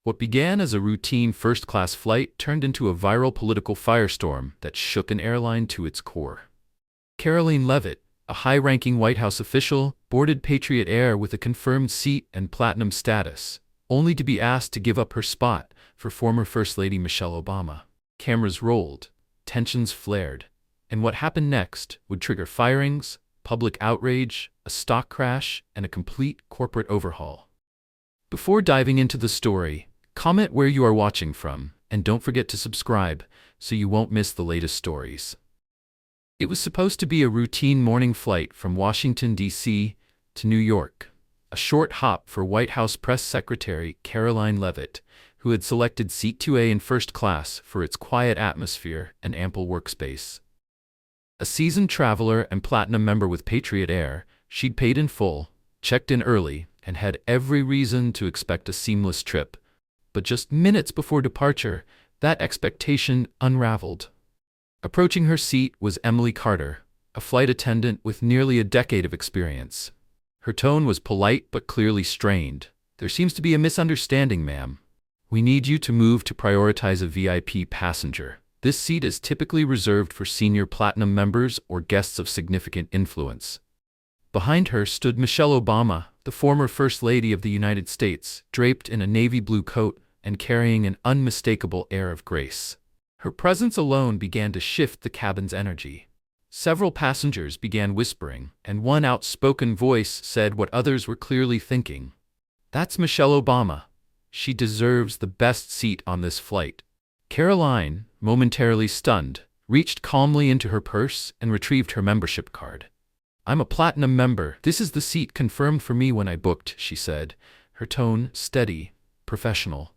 What began as a routine first-class flight turned into a viral political firestorm that shook an airline to its core. Karoline Leavitt, a high-ranking White House official, boarded Patriot Air with a confirmed seat and platinum status, only to be asked to give up her spot for former First Lady Michelle Obama. Cameras rolled, tensions flared, and what happened next would trigger firings, public outrage, a stock crash, and a complete corporate overhaul. Before diving into the story, comment where you are watching from, and don't forget to subscribe so you won't miss the latest stories. It was supposed to be a routine morning flight from Washington, D.C. to New York, a short hop for White House Press Secretary Karoline Leavitt, who had selected Seat 2A in first class for its quiet atmosphere and ample workspace. A seasoned traveler and platinum member with Patriot Air, she'd paid in full, checked in early, and had every reason to expect a seamless trip. But just minutes before departure, that expectation unraveled. Approaching her seat was Emily Carter, a flight attendant with nearly a decade of experience. Her tone was polite but clearly strained. "There seems to be a misunderstanding, ma'am. We need you to move to prioritize a VIP passenger. This seat is typically reserved for senior platinum members or guests of significant influence." Behind her stood Michelle Obama, the former First Lady of the United States, draped in a navy blue coat and carrying an unmistakable air of grace. Her presence alone began to shift the cabin's energy. Several passengers began whispering, and one outspoken voice said what others were clearly thinking. "That's Michelle Obama. She deserves the best seat on this flight." Karoline, momentarily stunned, reached calmly into her purse and retrieved her membership card. "I'm a platinum member. This is the seat confirmed for me when I booked," she said, her tone steady, professional.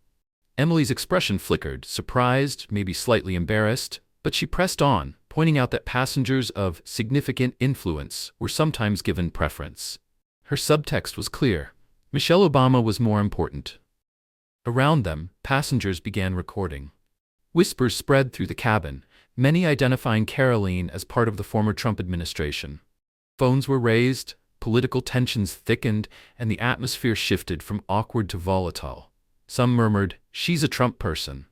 Emily's expression flickered, surprised, maybe slightly embarrassed, but she pressed on, pointing out that passengers of significant influence were sometimes given preference. Her subtext was clear. Michelle Obama was more important. Around them, passengers began recording. Whispers spread through the cabin, many identifying Karoline as part of the former Trump administration. Phones were raised, political tensions thickened, and the atmosphere shifted from awkward to volatile. Some murmured, "She's a Trump person."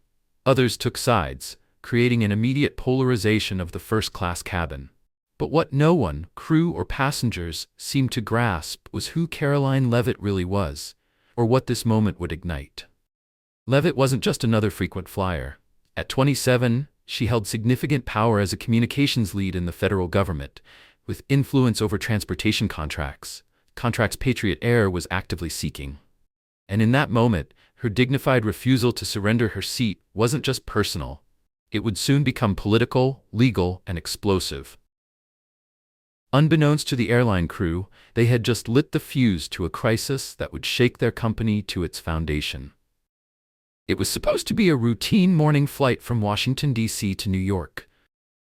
Others took sides, creating an immediate polarization of the first-class cabin. But what no one, crew or passengers, seemed to grasp was who Karoline Leavitt really was, or what this moment would ignite. Leavitt wasn't just another frequent flyer. At 27, she held significant power as a communications lead in the federal government, with influence over transportation contracts Patriot Air was actively seeking. And in that moment, her dignified refusal to surrender her seat wasn't just personal. It would soon become political, legal, and explosive. Unbeknownst to the airline crew, they had just lit the fuse to a crisis that would shake their company to its foundation. It was supposed to be a routine morning flight from Washington, D.C. to New York,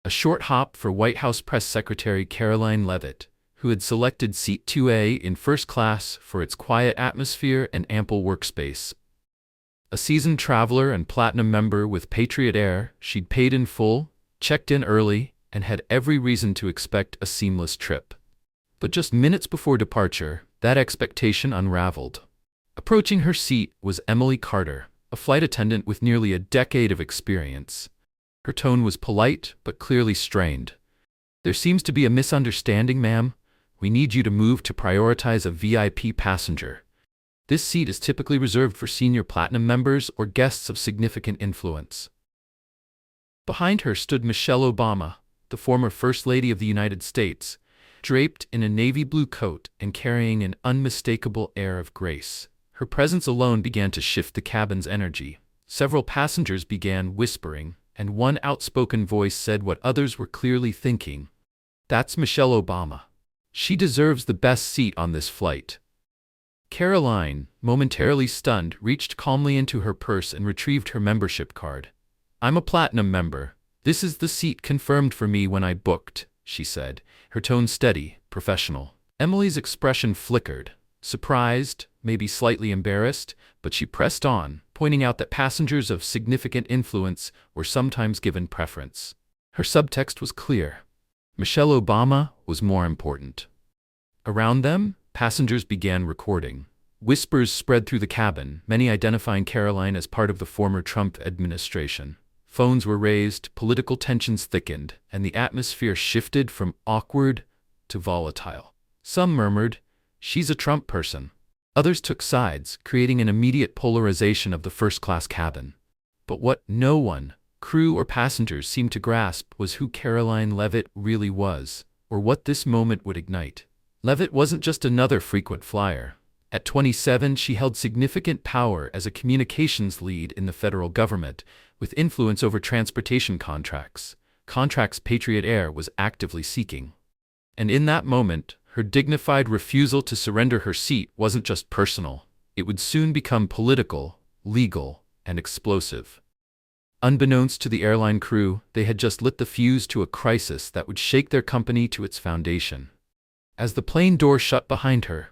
a short hop for White House Press Secretary Karoline Leavitt, who had selected Seat 2A in first class for its quiet atmosphere and ample workspace. A seasoned traveler and platinum member with Patriot Air, she'd paid in full, checked in early, and had every reason to expect a seamless trip. But just minutes before departure, that expectation unraveled. Approaching her seat was Emily Carter, a flight attendant with nearly a decade of experience. Her tone was polite but clearly strained. "There seems to be a misunderstanding, ma'am. We need you to move to prioritize a VIP passenger. This seat is typically reserved for senior platinum members or guests of significant influence." Behind her stood Michelle Obama, the former First Lady of the United States, draped in a navy blue coat and carrying an unmistakable air of grace. Her presence alone began to shift the cabin's energy. Several passengers began whispering, and one outspoken voice said what others were clearly thinking. "That's Michelle Obama. She deserves the best seat on this flight." Karoline, momentarily stunned, reached calmly into her purse and retrieved her membership card. "I'm a platinum member. This is the seat confirmed for me when I booked," she said, her tone steady, professional. Emily's expression flickered, surprised, maybe slightly embarrassed, but she pressed on, pointing out that passengers of significant influence were sometimes given preference. Her subtext was clear. Michelle Obama was more important. Around them, passengers began recording. Whispers spread through the cabin, many identifying Karoline as part of the former Trump administration. Phones were raised, political tensions thickened, and the atmosphere shifted from awkward to volatile. Some murmured, "She's a Trump person." Others took sides, creating an immediate polarization of the first-class cabin. But what no one, crew or passengers, seemed to grasp was who Karoline Leavitt really was, or what this moment would ignite. Leavitt wasn't just another frequent flyer. At 27, she held significant power as a communications lead in the federal government, with influence over transportation contracts Patriot Air was actively seeking. And in that moment, her dignified refusal to surrender her seat wasn't just personal. It would soon become political, legal, and explosive. Unbeknownst to the airline crew, they had just lit the fuse to a crisis that would shake their company to its foundation. As the plane door shut behind her,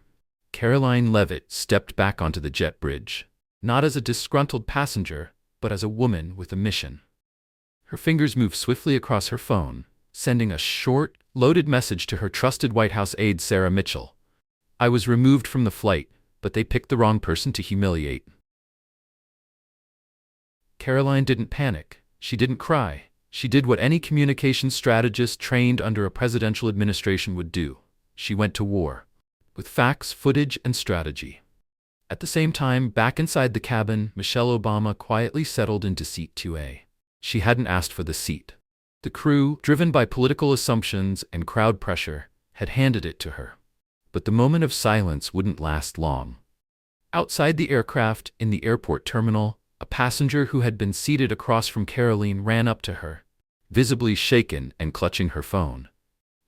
Karoline Leavitt stepped back onto the jet bridge, not as a disgruntled passenger, but as a woman with a mission. Her fingers moved swiftly across her phone, sending a short, loaded message to her trusted White House aide Sarah Mitchell. "I was removed from the flight, but they picked the wrong person to humiliate." Karoline didn't panic. She didn't cry. She did what any communications strategist trained under a presidential administration would do. She went to war. With facts, footage, and strategy. At the same time, back inside the cabin, Michelle Obama quietly settled into seat 2A. She hadn't asked for the seat. The crew, driven by political assumptions and crowd pressure, had handed it to her. But the moment of silence wouldn't last long. Outside the aircraft, in the airport terminal, a passenger who had been seated across from Karoline ran up to her, visibly shaken and clutching her phone.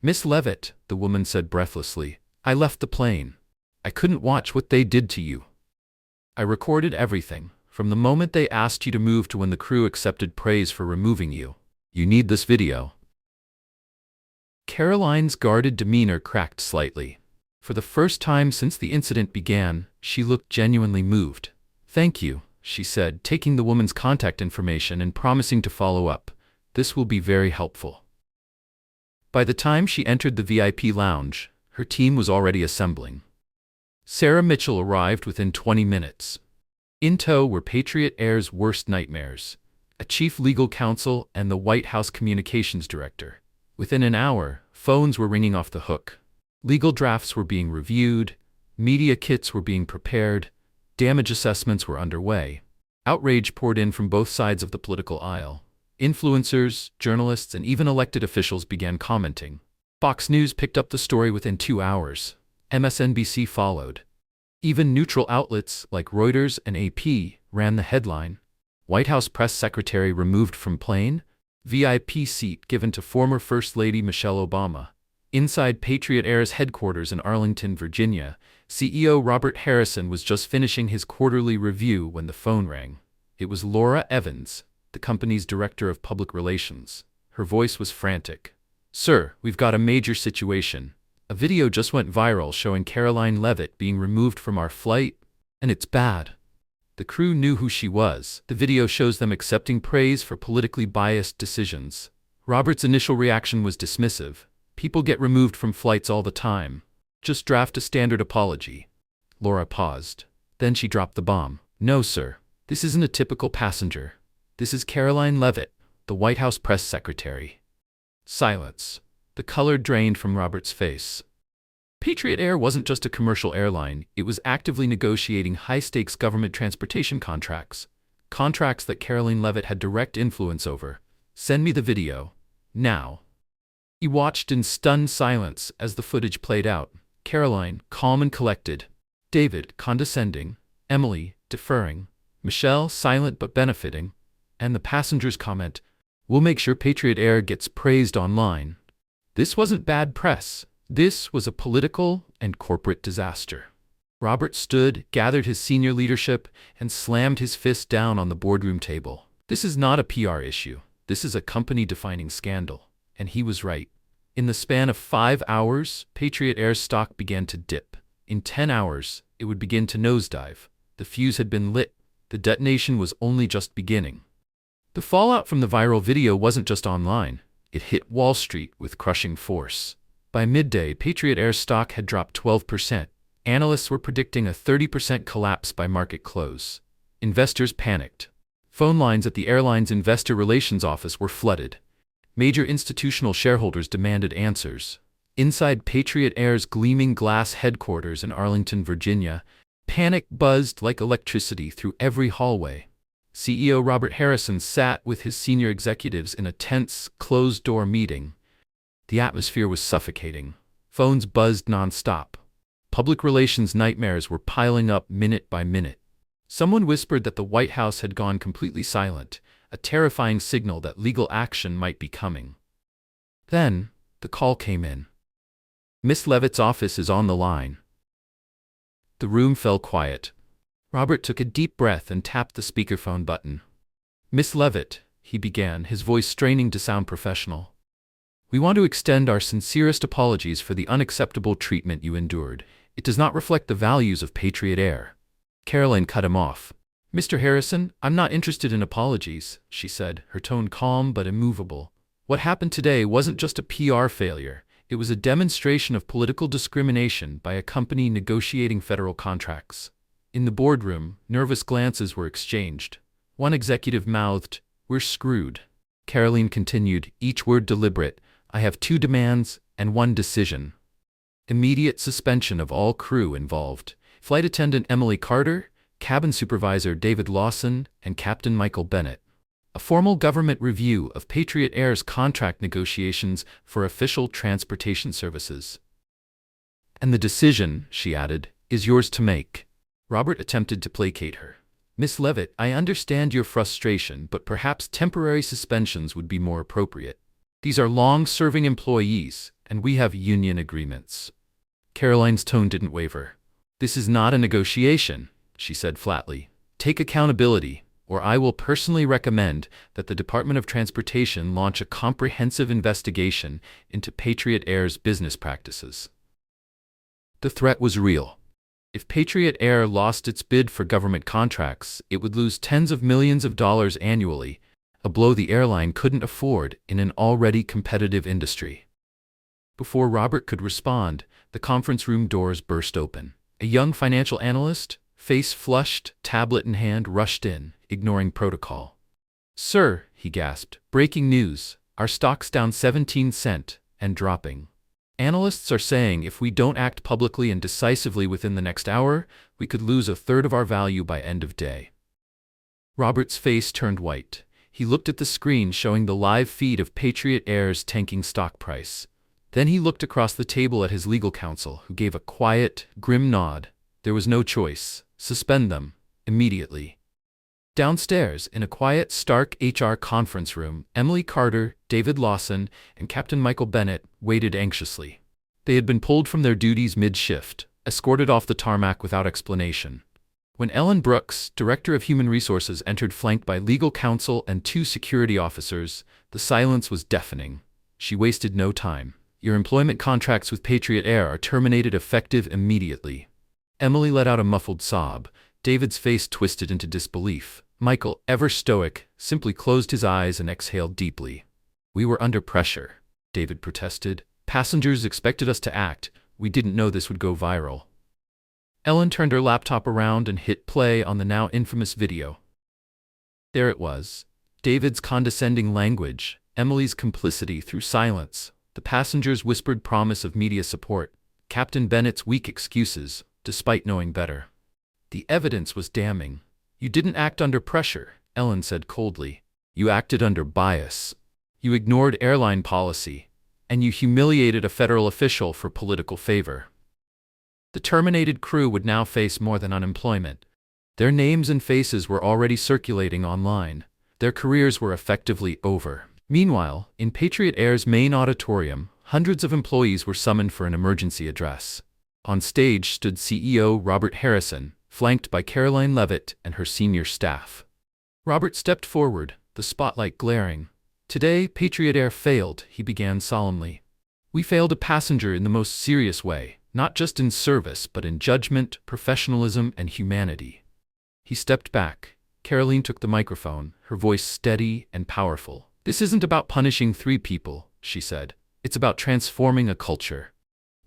"Miss Leavitt," the woman said breathlessly, "I left the plane. I couldn't watch what they did to you. I recorded everything, from the moment they asked you to move to when the crew accepted praise for removing you. You need this video." Karoline's guarded demeanor cracked slightly. For the first time since the incident began, she looked genuinely moved. "Thank you," she said, taking the woman's contact information and promising to follow up. "This will be very helpful." By the time she entered the VIP lounge, her team was already assembling. Sarah Mitchell arrived within 20 minutes. In tow were Patriot Air's worst nightmares, a chief legal counsel and the White House communications director. Within an hour, phones were ringing off the hook. Legal drafts were being reviewed, media kits were being prepared, damage assessments were underway. Outrage poured in from both sides of the political aisle. Influencers, journalists, and even elected officials began commenting. Fox News picked up the story within 2 hours. MSNBC followed. Even neutral outlets like Reuters and AP ran the headline. White House press secretary removed from plane, VIP seat given to former First Lady Michelle Obama. Inside Patriot Air's headquarters in Arlington, Virginia, CEO Robert Harrison was just finishing his quarterly review when the phone rang. It was Laura Evans, the company's director of public relations. Her voice was frantic. "Sir, we've got a major situation. A video just went viral showing Karoline Leavitt being removed from our flight, and it's bad." The crew knew who she was. The video shows them accepting praise for politically biased decisions. Robert's initial reaction was dismissive. "People get removed from flights all the time. Just draft a standard apology." Laura paused. Then she dropped the bomb. "No, sir. This isn't a typical passenger. This is Karoline Leavitt, the White House press secretary." Silence. The color drained from Robert's face. Patriot Air wasn't just a commercial airline, it was actively negotiating high-stakes government transportation contracts. Contracts that Karoline Leavitt had direct influence over. "Send me the video. Now." He watched in stunned silence as the footage played out. Karoline, calm and collected. David, condescending. Emily, deferring. Michelle, silent but benefiting. And the passenger's comment, "We'll make sure Patriot Air gets praised online." This wasn't bad press. This was a political and corporate disaster. Robert stood, gathered his senior leadership, and slammed his fist down on the boardroom table. This is not a PR issue. This is a company-defining scandal. And he was right. In the span of 5 hours, Patriot Air's stock began to dip. In 10 hours, it would begin to nosedive. The fuse had been lit. The detonation was only just beginning. The fallout from the viral video wasn't just online. It hit Wall Street with crushing force. By midday, Patriot Air stock had dropped 12%. Analysts were predicting a 30% collapse by market close. Investors panicked. Phone lines at the airline's investor relations office were flooded. Major institutional shareholders demanded answers. Inside Patriot Air's gleaming glass headquarters in Arlington, Virginia, panic buzzed like electricity through every hallway. CEO Robert Harrison sat with his senior executives in a tense, closed-door meeting. The atmosphere was suffocating. Phones buzzed nonstop. Public relations nightmares were piling up minute by minute. Someone whispered that the White House had gone completely silent, a terrifying signal that legal action might be coming. Then, the call came in. "Miss Leavitt's office is on the line." The room fell quiet. Robert took a deep breath and tapped the speakerphone button. "Miss Leavitt," he began, his voice straining to sound professional. "We want to extend our sincerest apologies for the unacceptable treatment you endured. It does not reflect the values of Patriot Air." Karoline cut him off. "Mr. Harrison, I'm not interested in apologies," she said, her tone calm but immovable. "What happened today wasn't just a PR failure. It was a demonstration of political discrimination by a company negotiating federal contracts." In the boardroom, nervous glances were exchanged. One executive mouthed, "We're screwed." Karoline continued, each word deliberate, "I have 2 demands and 1 decision. Immediate suspension of all crew involved. Flight attendant Emily Carter, cabin supervisor David Lawson, and Captain Michael Bennett. A formal government review of Patriot Air's contract negotiations for official transportation services. And the decision," she added, "is yours to make." Robert attempted to placate her. "Miss Leavitt, I understand your frustration, but perhaps temporary suspensions would be more appropriate. These are long-serving employees, and we have union agreements." Karoline's tone didn't waver. "This is not a negotiation," she said flatly. "Take accountability, or I will personally recommend that the Department of Transportation launch a comprehensive investigation into Patriot Air's business practices." The threat was real. If Patriot Air lost its bid for government contracts, it would lose tens of millions of dollars annually, a blow the airline couldn't afford in an already competitive industry. Before Robert could respond, the conference room doors burst open. A young financial analyst, face flushed, tablet in hand, rushed in, ignoring protocol. "Sir," he gasped, "breaking news. Our stock's down 17 cents and dropping. Analysts are saying if we don't act publicly and decisively within the next hour, we could lose a third of our value by end of day." Robert's face turned white. He looked at the screen showing the live feed of Patriot Air's tanking stock price. Then he looked across the table at his legal counsel, who gave a quiet, grim nod. There was no choice. Suspend them, immediately. Downstairs, in a quiet, stark HR conference room, Emily Carter, David Lawson, and Captain Michael Bennett waited anxiously. They had been pulled from their duties mid-shift, escorted off the tarmac without explanation. When Ellen Brooks, Director of Human Resources, entered flanked by legal counsel and 2 security officers, the silence was deafening. She wasted no time. "Your employment contracts with Patriot Air are terminated effective immediately." Emily let out a muffled sob. David's face twisted into disbelief. Michael, ever stoic, simply closed his eyes and exhaled deeply. "We were under pressure," David protested. "Passengers expected us to act. We didn't know this would go viral." Ellen turned her laptop around and hit play on the now infamous video. There it was. David's condescending language, Emily's complicity through silence, the passengers' whispered promise of media support, Captain Bennett's weak excuses, despite knowing better. The evidence was damning. "You didn't act under pressure," Ellen said coldly. "You acted under bias. You ignored airline policy, and you humiliated a federal official for political favor." The terminated crew would now face more than unemployment. Their names and faces were already circulating online. Their careers were effectively over. Meanwhile, in Patriot Air's main auditorium, hundreds of employees were summoned for an emergency address. On stage stood CEO Robert Harrison, flanked by Karoline Leavitt and her senior staff. Robert stepped forward, the spotlight glaring. "Today, Patriot Air failed," he began solemnly. "We failed a passenger in the most serious way, not just in service but in judgment, professionalism, and humanity." He stepped back. Karoline took the microphone, her voice steady and powerful. "This isn't about punishing 3 people," she said. "It's about transforming a culture.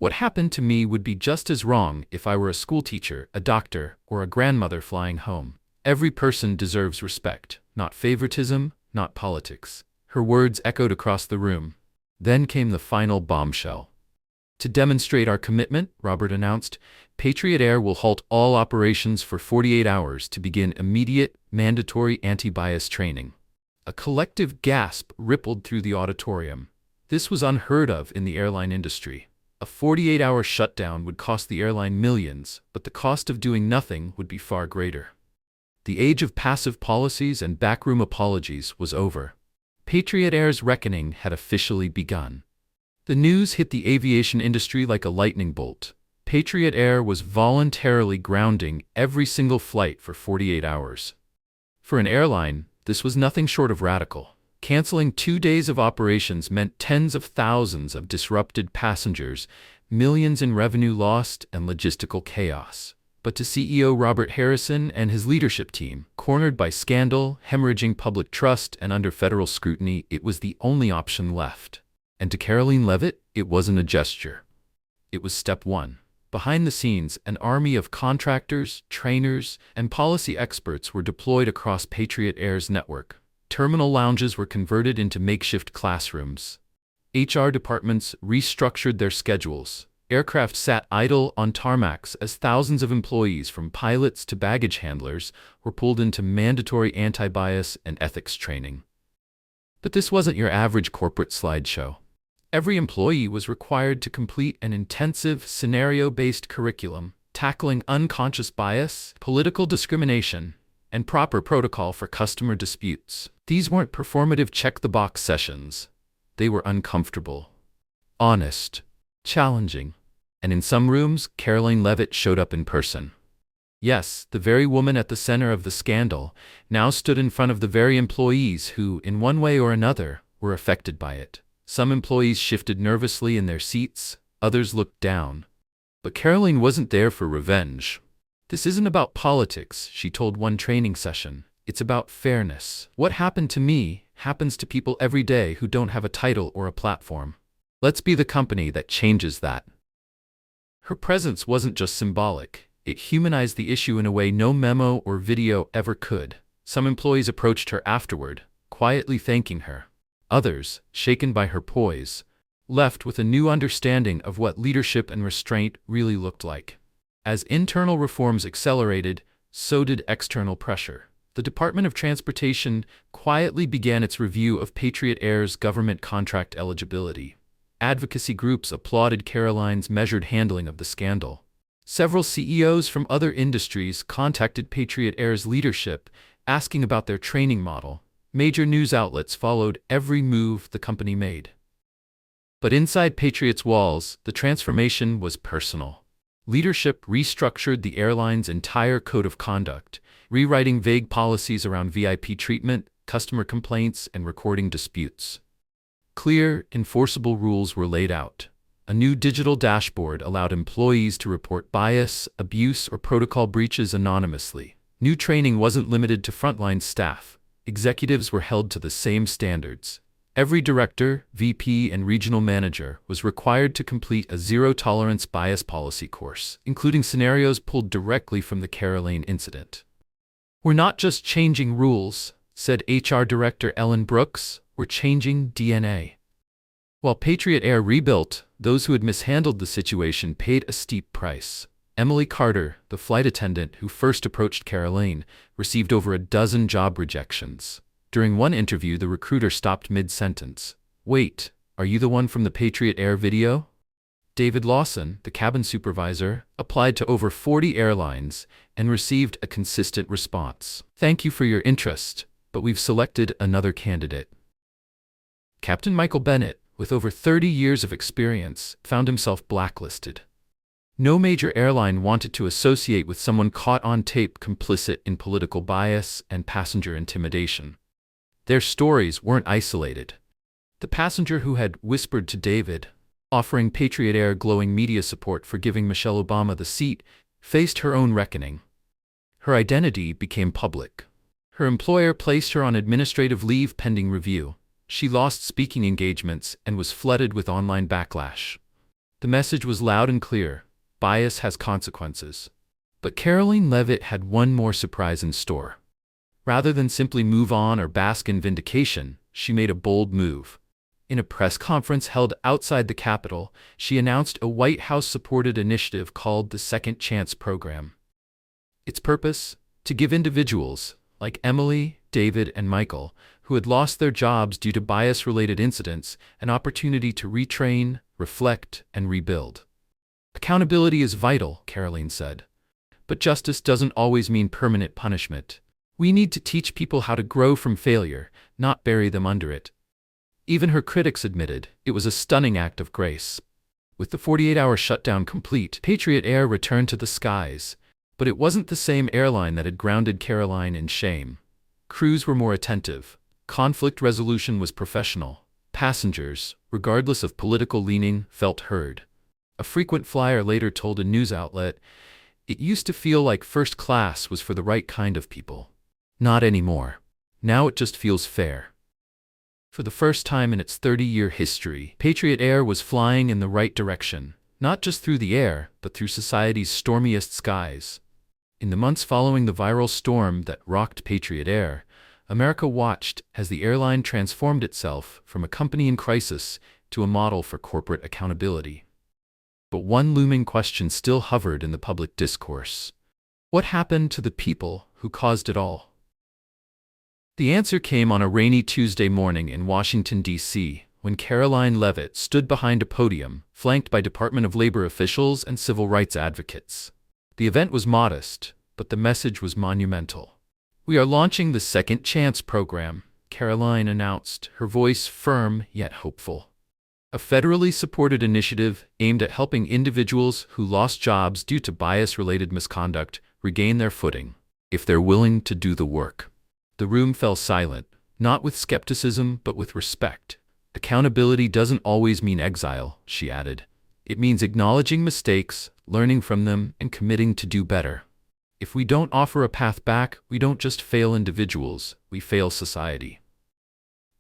What happened to me would be just as wrong if I were a schoolteacher, a doctor, or a grandmother flying home. Every person deserves respect, not favoritism, not politics. Her words echoed across the room. Then came the final bombshell. To demonstrate our commitment, Robert announced, Patriot Air will halt all operations for 48 hours to begin immediate, mandatory anti-bias training. A collective gasp rippled through the auditorium. This was unheard of in the airline industry. A 48-hour shutdown would cost the airline millions, but the cost of doing nothing would be far greater. The age of passive policies and backroom apologies was over. Patriot Air's reckoning had officially begun. The news hit the aviation industry like a lightning bolt. Patriot Air was voluntarily grounding every single flight for 48 hours. For an airline, this was nothing short of radical. Canceling 2 days of operations meant tens of thousands of disrupted passengers, millions in revenue lost, and logistical chaos. But to CEO Robert Harrison and his leadership team, cornered by scandal, hemorrhaging public trust, and under federal scrutiny, it was the only option left. And to Karoline Leavitt, it wasn't a gesture. It was step one. Behind the scenes, an army of contractors, trainers, and policy experts were deployed across Patriot Air's network. Terminal lounges were converted into makeshift classrooms. HR departments restructured their schedules. Aircraft sat idle on tarmacs as thousands of employees, from pilots to baggage handlers, were pulled into mandatory anti-bias and ethics training. But this wasn't your average corporate slideshow. Every employee was required to complete an intensive, scenario-based curriculum, tackling unconscious bias, political discrimination, and proper protocol for customer disputes. These weren't performative check-the-box sessions. They were uncomfortable, honest, challenging. And in some rooms, Karoline Leavitt showed up in person. Yes, the very woman at the center of the scandal now stood in front of the very employees who, in one way or another, were affected by it. Some employees shifted nervously in their seats, others looked down. But Karoline wasn't there for revenge. This isn't about politics, she told one training session. It's about fairness. What happened to me happens to people every day who don't have a title or a platform. Let's be the company that changes that. Her presence wasn't just symbolic. It humanized the issue in a way no memo or video ever could. Some employees approached her afterward, quietly thanking her. Others, shaken by her poise, left with a new understanding of what leadership and restraint really looked like. As internal reforms accelerated, so did external pressure. The Department of Transportation quietly began its review of Patriot Air's government contract eligibility. Advocacy groups applauded Karoline's measured handling of the scandal. Several CEOs from other industries contacted Patriot Air's leadership, asking about their training model. Major news outlets followed every move the company made. But inside Patriot's walls, the transformation was personal. Leadership restructured the airline's entire code of conduct, rewriting vague policies around VIP treatment, customer complaints, and recording disputes. Clear, enforceable rules were laid out. A new digital dashboard allowed employees to report bias, abuse, or protocol breaches anonymously. New training wasn't limited to frontline staff. Executives were held to the same standards. Every director, VP, and regional manager was required to complete a zero-tolerance bias policy course, including scenarios pulled directly from the Karoline incident. "We're not just changing rules," said HR Director Ellen Brooks, "we're changing DNA." While Patriot Air rebuilt, those who had mishandled the situation paid a steep price. Emily Carter, the flight attendant who first approached Karoline, received over a dozen job rejections. During one interview, the recruiter stopped mid-sentence. "Wait, are you the one from the Patriot Air video?" David Lawson, the cabin supervisor, applied to over 40 airlines and received a consistent response. "Thank you for your interest, but we've selected another candidate." Captain Michael Bennett, with over 30 years of experience, found himself blacklisted. No major airline wanted to associate with someone caught on tape complicit in political bias and passenger intimidation. Their stories weren't isolated. The passenger who had whispered to David, offering Patriot Air glowing media support for giving Michelle Obama the seat, faced her own reckoning. Her identity became public. Her employer placed her on administrative leave pending review. She lost speaking engagements and was flooded with online backlash. The message was loud and clear: bias has consequences. But Karoline Leavitt had one more surprise in store. Rather than simply move on or bask in vindication, she made a bold move. In a press conference held outside the Capitol, she announced a White House-supported initiative called the Second Chance Program. Its purpose? To give individuals, like Emily, David, and Michael, who had lost their jobs due to bias-related incidents, an opportunity to retrain, reflect, and rebuild. Accountability is vital, Karoline said. But justice doesn't always mean permanent punishment. We need to teach people how to grow from failure, not bury them under it. Even her critics admitted it was a stunning act of grace. With the 48-hour shutdown complete, Patriot Air returned to the skies. But it wasn't the same airline that had grounded Karoline in shame. Crews were more attentive. Conflict resolution was professional. Passengers, regardless of political leaning, felt heard. A frequent flyer later told a news outlet, "It used to feel like first class was for the right kind of people. Not anymore. Now it just feels fair." For the first time in its 30-year history, Patriot Air was flying in the right direction, not just through the air, but through society's stormiest skies. In the months following the viral storm that rocked Patriot Air, America watched as the airline transformed itself from a company in crisis to a model for corporate accountability. But one looming question still hovered in the public discourse. What happened to the people who caused it all? The answer came on a rainy Tuesday morning in Washington, D.C., when Karoline Leavitt stood behind a podium, flanked by Department of Labor officials and civil rights advocates. The event was modest, but the message was monumental. "We are launching the Second Chance Program," Karoline announced, her voice firm yet hopeful. A federally supported initiative aimed at helping individuals who lost jobs due to bias-related misconduct regain their footing, if they're willing to do the work. The room fell silent, not with skepticism but with respect. "Accountability doesn't always mean exile," she added. "It means acknowledging mistakes, learning from them, and committing to do better. If we don't offer a path back, we don't just fail individuals, we fail society."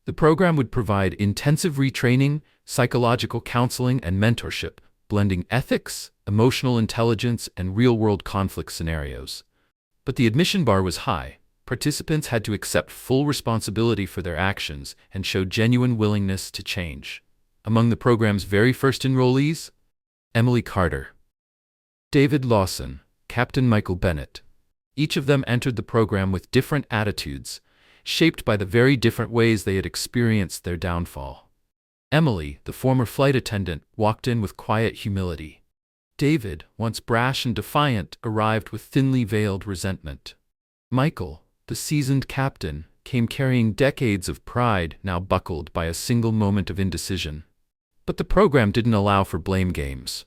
The program would provide intensive retraining, psychological counseling, and mentorship, blending ethics, emotional intelligence, and real-world conflict scenarios. But the admission bar was high. Participants had to accept full responsibility for their actions and show genuine willingness to change. Among the program's very first enrollees, Emily Carter, David Lawson, Captain Michael Bennett. Each of them entered the program with different attitudes, shaped by the very different ways they had experienced their downfall. Emily, the former flight attendant, walked in with quiet humility. David, once brash and defiant, arrived with thinly veiled resentment. Michael, the seasoned captain, came carrying decades of pride, now buckled by a single moment of indecision. But the program didn't allow for blame games.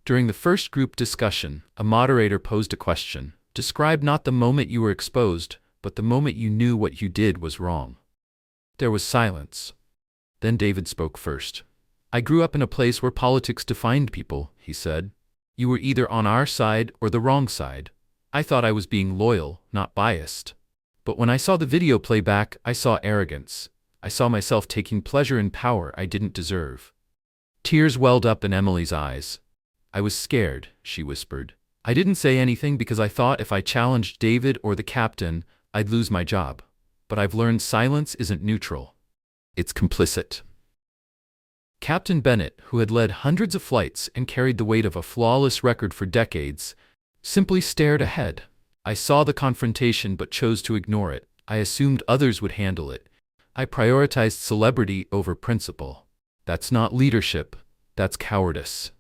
During the first group discussion, a moderator posed a question. Describe not the moment you were exposed, but the moment you knew what you did was wrong. There was silence. Then David spoke first. "I grew up in a place where politics defined people," he said. "You were either on our side or the wrong side. I thought I was being loyal, not biased. But when I saw the video playback, I saw arrogance. I saw myself taking pleasure in power I didn't deserve." Tears welled up in Emily's eyes. "I was scared," she whispered. "I didn't say anything because I thought if I challenged David or the captain, I'd lose my job. But I've learned silence isn't neutral. It's complicit." Captain Bennett, who had led hundreds of flights and carried the weight of a flawless record for decades, simply stared ahead. "I saw the confrontation but chose to ignore it. I assumed others would handle it. I prioritized celebrity over principle. That's not leadership, that's cowardice."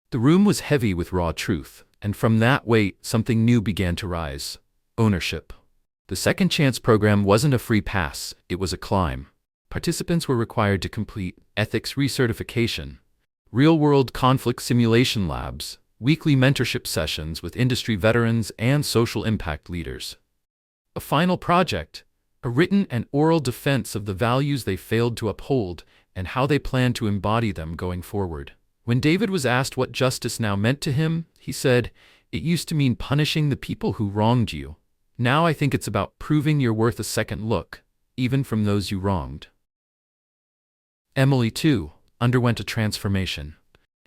The room was heavy with raw truth, and from that weight, something new began to rise: ownership. The Second Chance Program wasn't a free pass, it was a climb. Participants were required to complete ethics recertification, real-world conflict simulation labs, weekly mentorship sessions with industry veterans and social impact leaders. A final project, a written and oral defense of the values they failed to uphold and how they plan to embody them going forward. When David was asked what justice now meant to him, he said, "It used to mean punishing the people who wronged you. Now I think it's about proving you're worth a second look, even from those you wronged." Emily, too, underwent a transformation.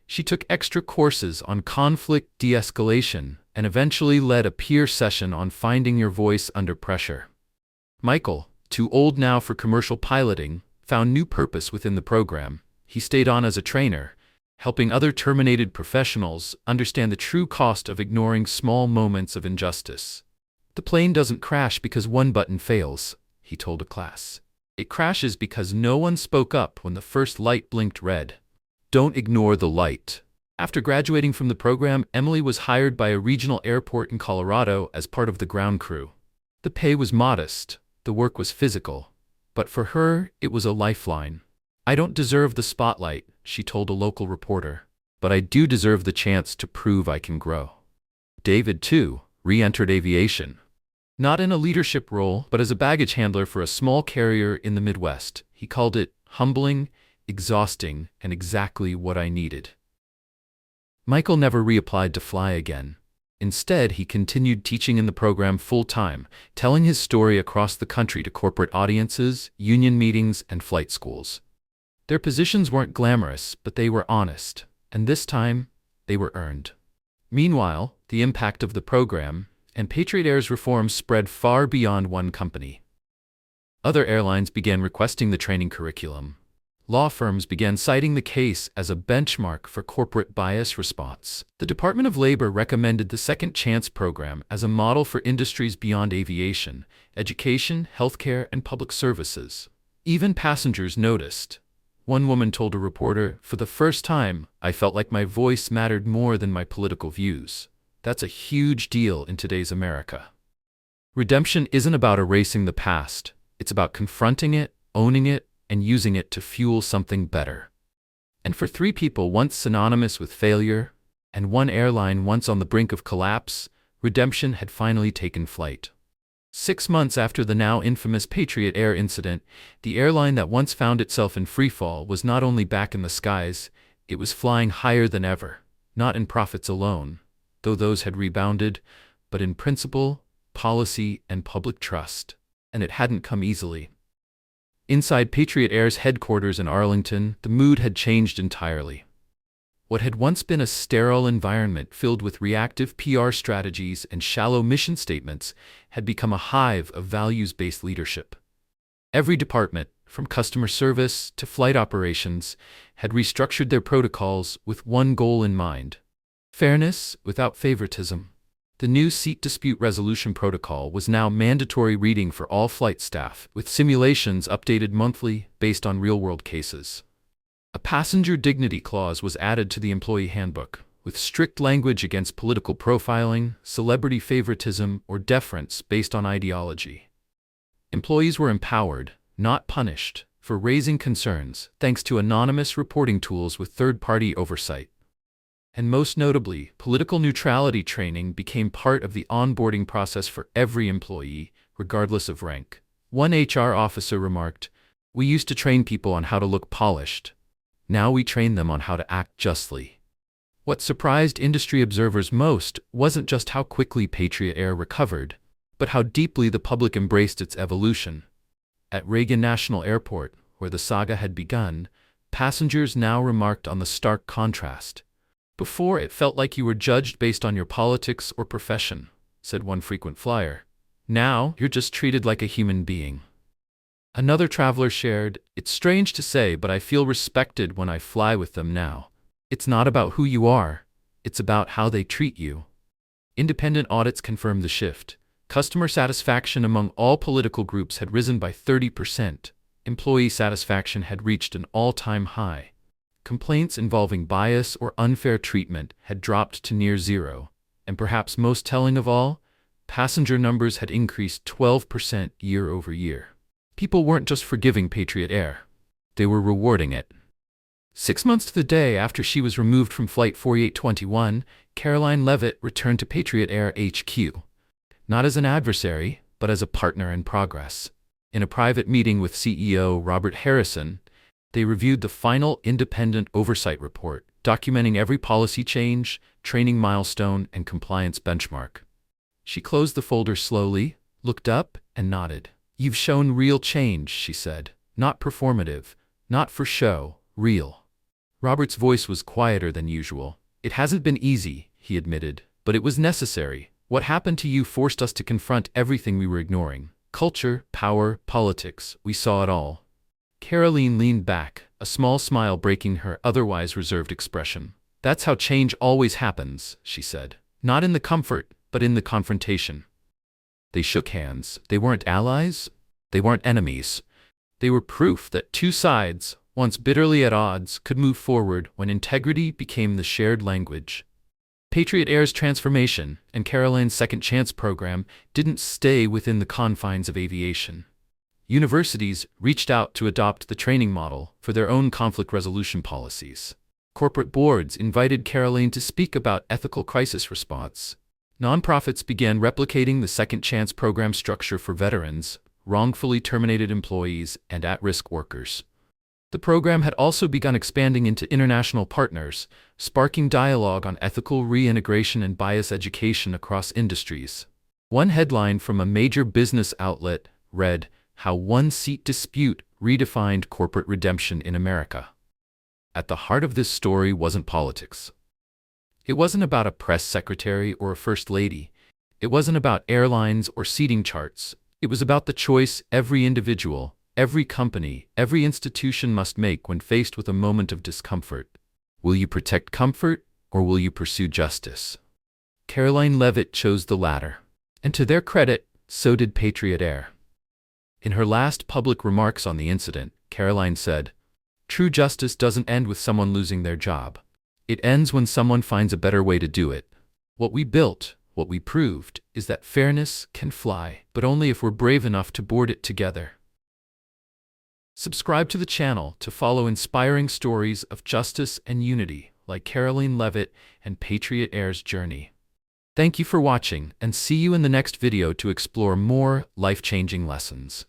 She took extra courses on conflict de-escalation and eventually led a peer session on finding your voice under pressure. Michael, too old now for commercial piloting, found new purpose within the program. He stayed on as a trainer, helping other terminated professionals understand the true cost of ignoring small moments of injustice. The plane doesn't crash because one button fails, he told a class. It crashes because no one spoke up when the first light blinked red. Don't ignore the light. After graduating from the program, Emily was hired by a regional airport in Colorado as part of the ground crew. The pay was modest, the work was physical, but for her, it was a lifeline. I don't deserve the spotlight, she told a local reporter, but I do deserve the chance to prove I can grow. David, too, re-entered aviation. Not in a leadership role, but as a baggage handler for a small carrier in the Midwest. He called it humbling, exhausting, and exactly what I needed. Michael never reapplied to fly again. Instead, he continued teaching in the program full-time, telling his story across the country to corporate audiences, union meetings, and flight schools. Their positions weren't glamorous, but they were honest, and this time, they were earned. Meanwhile, the impact of the program and Patriot Air's reforms spread far beyond one company. Other airlines began requesting the training curriculum. Law firms began citing the case as a benchmark for corporate bias response. The Department of Labor recommended the Second Chance program as a model for industries beyond aviation, education, healthcare, and public services. Even passengers noticed. One woman told a reporter, "For the first time, I felt like my voice mattered more than my political views." That's a huge deal in today's America. Redemption isn't about erasing the past. It's about confronting it, owning it, and using it to fuel something better. And for three people once synonymous with failure, and one airline once on the brink of collapse, redemption had finally taken flight. 6 months after the now infamous Patriot Air incident, the airline that once found itself in freefall was not only back in the skies, it was flying higher than ever, not in profits alone, though those had rebounded, but in principle, policy, and public trust. And it hadn't come easily. Inside Patriot Air's headquarters in Arlington, the mood had changed entirely. What had once been a sterile environment filled with reactive PR strategies and shallow mission statements had become a hive of values-based leadership. Every department, from customer service to flight operations, had restructured their protocols with one goal in mind: fairness without favoritism. The new seat dispute resolution protocol was now mandatory reading for all flight staff, with simulations updated monthly based on real-world cases. A passenger dignity clause was added to the employee handbook, with strict language against political profiling, celebrity favoritism, or deference based on ideology. Employees were empowered, not punished, for raising concerns, thanks to anonymous reporting tools with third-party oversight. And most notably, political neutrality training became part of the onboarding process for every employee, regardless of rank. One HR officer remarked, "We used to train people on how to look polished. Now we train them on how to act justly." What surprised industry observers most wasn't just how quickly Patriot Air recovered, but how deeply the public embraced its evolution. At Reagan National Airport, where the saga had begun, passengers now remarked on the stark contrast. "Before, it felt like you were judged based on your politics or profession," said one frequent flyer. "Now, you're just treated like a human being." Another traveler shared, "It's strange to say, but I feel respected when I fly with them now. It's not about who you are, it's about how they treat you." Independent audits confirmed the shift. Customer satisfaction among all political groups had risen by 30%. Employee satisfaction had reached an all-time high. Complaints involving bias or unfair treatment had dropped to near zero, and perhaps most telling of all, passenger numbers had increased 12% year over year. People weren't just forgiving Patriot Air. They were rewarding it. 6 months to the day after she was removed from Flight 4821, Karoline Leavitt returned to Patriot Air HQ, not as an adversary, but as a partner in progress. In a private meeting with CEO Robert Harrison, they reviewed the final independent oversight report, documenting every policy change, training milestone, and compliance benchmark. She closed the folder slowly, looked up, and nodded. "You've shown real change," she said. "Not performative, not for show, real." Robert's voice was quieter than usual. "It hasn't been easy," he admitted, "but it was necessary. What happened to you forced us to confront everything we were ignoring. Culture, power, politics, we saw it all." Karoline leaned back, a small smile breaking her otherwise reserved expression. "That's how change always happens," she said. "Not in the comfort, but in the confrontation." They shook hands. They weren't allies. They weren't enemies. They were proof that two sides, once bitterly at odds, could move forward when integrity became the shared language. Patriot Air's transformation and Karoline's Second Chance program didn't stay within the confines of aviation. Universities reached out to adopt the training model for their own conflict resolution policies. Corporate boards invited Karoline to speak about ethical crisis response. Nonprofits began replicating the Second Chance program structure for veterans, wrongfully terminated employees, and at-risk workers. The program had also begun expanding into international partners, sparking dialogue on ethical reintegration and bias education across industries. One headline from a major business outlet read, "How One-Seat Dispute Redefined Corporate Redemption in America." At the heart of this story wasn't politics. It wasn't about a press secretary or a first lady. It wasn't about airlines or seating charts. It was about the choice every individual, every company, every institution must make when faced with a moment of discomfort. Will you protect comfort, or will you pursue justice? Karoline Leavitt chose the latter. And to their credit, so did Patriot Air. In her last public remarks on the incident, Karoline said, "True justice doesn't end with someone losing their job. It ends when someone finds a better way to do it. What we built, what we proved, is that fairness can fly, but only if we're brave enough to board it together." Subscribe to the channel to follow inspiring stories of justice and unity, like Karoline Leavitt and Patriot Air's journey. Thank you for watching, and see you in the next video to explore more life-changing lessons.